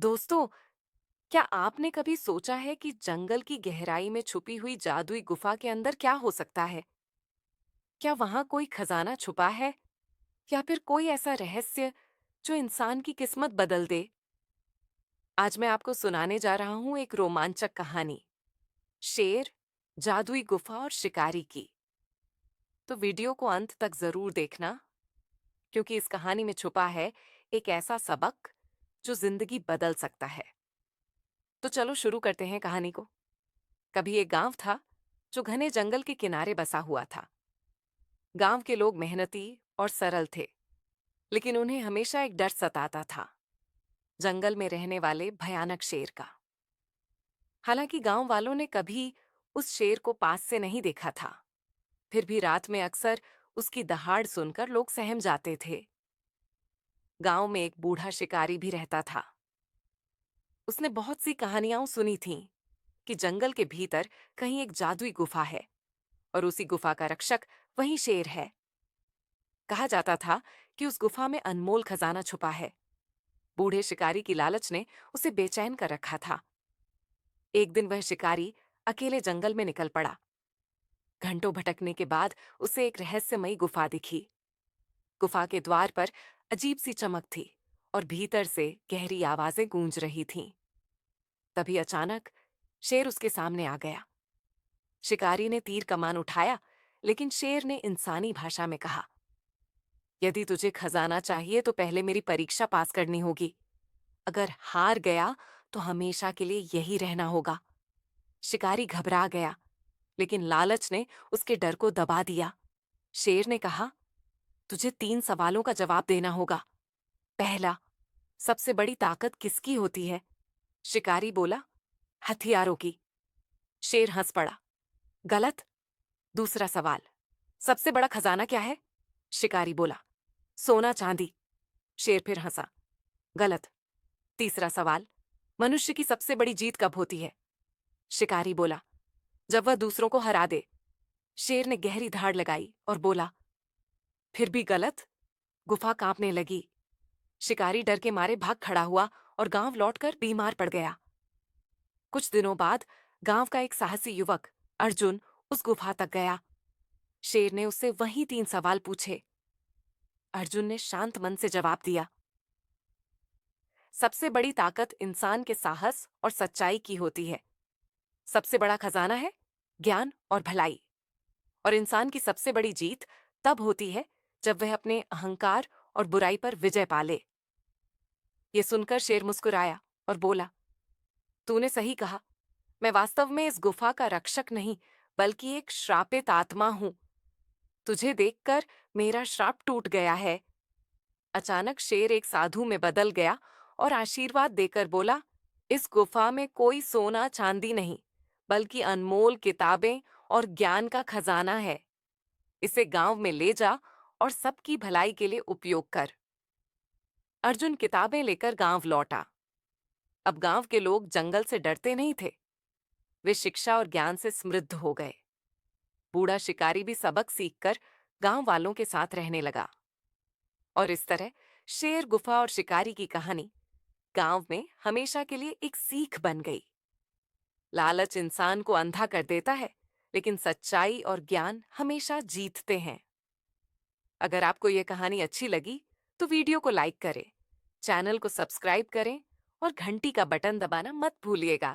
दोस्तों, क्या आपने कभी सोचा है कि जंगल की गहराई में छुपी हुई जादुई गुफा के अंदर क्या हो सकता है? क्या वहां कोई खजाना छुपा है या फिर कोई ऐसा रहस्य जो इंसान की किस्मत बदल दे? आज मैं आपको सुनाने जा रहा हूं एक रोमांचक कहानी, शेर, जादुई गुफा और शिकारी की। तो वीडियो को अंत तक जरूर देखना, क्योंकि इस कहानी में छुपा है एक ऐसा सबक जो जिंदगी बदल सकता है। तो चलो शुरू करते हैं कहानी को। कभी एक गांव था जो घने जंगल के किनारे बसा हुआ था। गांव के लोग मेहनती और सरल थे, लेकिन उन्हें हमेशा एक डर सताता था, जंगल में रहने वाले भयानक शेर का। हालांकि गांव वालों ने कभी उस शेर को पास से नहीं देखा था, फिर भी रात में अक्सर उसकी दहाड़ सुनकर लोग सहम जाते थे। गांव में एक बूढ़ा शिकारी भी रहता था। उसने बहुत सी कहानियां सुनी थीं कि जंगल के भीतर कहीं एक जादुई गुफा है और उसी गुफा का रक्षक वही शेर है। कहा जाता था कि उस गुफा में अनमोल खजाना छुपा है। बूढ़े शिकारी की लालच ने उसे बेचैन कर रखा था। एक दिन वह शिकारी अकेले जंगल में निकल पड़ा। घंटों भटकने के बाद उसे एक रहस्यमयी गुफा दिखी। गुफा के द्वार पर अजीब सी चमक थी और भीतर से गहरी आवाजें गूंज रही थीं। तभी अचानक शेर उसके सामने आ गया। शिकारी ने तीर कमान उठाया, लेकिन शेर ने इंसानी भाषा में कहा, यदि तुझे खजाना चाहिए तो पहले मेरी परीक्षा पास करनी होगी। अगर हार गया तो हमेशा के लिए यही रहना होगा। शिकारी घबरा गया, लेकिन लालच ने उसके डर को दबा दिया। शेर ने कहा, तुझे 3 सवालों का जवाब देना होगा। पहला, सबसे बड़ी ताकत किसकी होती है? शिकारी बोला, हथियारों की। शेर हंस पड़ा, गलत। दूसरा सवाल, सबसे बड़ा खजाना क्या है? शिकारी बोला, सोना चांदी। शेर फिर हंसा, गलत। तीसरा सवाल, मनुष्य की सबसे बड़ी जीत कब होती है? शिकारी बोला, जब वह दूसरों को हरा दे। शेर ने गहरी धाड़ लगाई और बोला, फिर भी गलत। गुफा कांपने लगी। शिकारी डर के मारे भाग खड़ा हुआ और गांव लौटकर बीमार पड़ गया। कुछ दिनों बाद गांव का एक साहसी युवक अर्जुन उस गुफा तक गया। शेर ने उससे वही 3 सवाल पूछे। अर्जुन ने शांत मन से जवाब दिया, सबसे बड़ी ताकत इंसान के साहस और सच्चाई की होती है। सबसे बड़ा खजाना है ज्ञान और भलाई। और इंसान की सबसे बड़ी जीत तब होती है जब वह अपने अहंकार और बुराई पर विजय पाले। ये सुनकर शेर मुस्कुराया और बोला, तूने सही कहा। मैं वास्तव में इस गुफा का रक्षक नहीं, बल्कि एक श्रापित आत्मा हूं। तुझे देखकर मेरा श्राप टूट गया है। अचानक शेर एक साधु में बदल गया और आशीर्वाद देकर बोला, इस गुफा में कोई सोना चांदी नहीं, बल्कि अनमोल किताबें और ज्ञान का खजाना है। इसे गांव में ले जा और सबकी भलाई के लिए उपयोग कर। अर्जुन किताबें लेकर गांव लौटा। अब गांव के लोग जंगल से डरते नहीं थे, वे शिक्षा और ज्ञान से समृद्ध हो गए। बूढ़ा शिकारी भी सबक सीखकर गांव वालों के साथ रहने लगा। और इस तरह शेर, गुफा और शिकारी की कहानी गांव में हमेशा के लिए एक सीख बन गई। लालच इंसान को अंधा कर देता है, लेकिन सच्चाई और ज्ञान हमेशा जीतते हैं। अगर आपको यह कहानी अच्छी लगी तो वीडियो को लाइक करें, चैनल को सब्सक्राइब करें और घंटी का बटन दबाना मत भूलिएगा।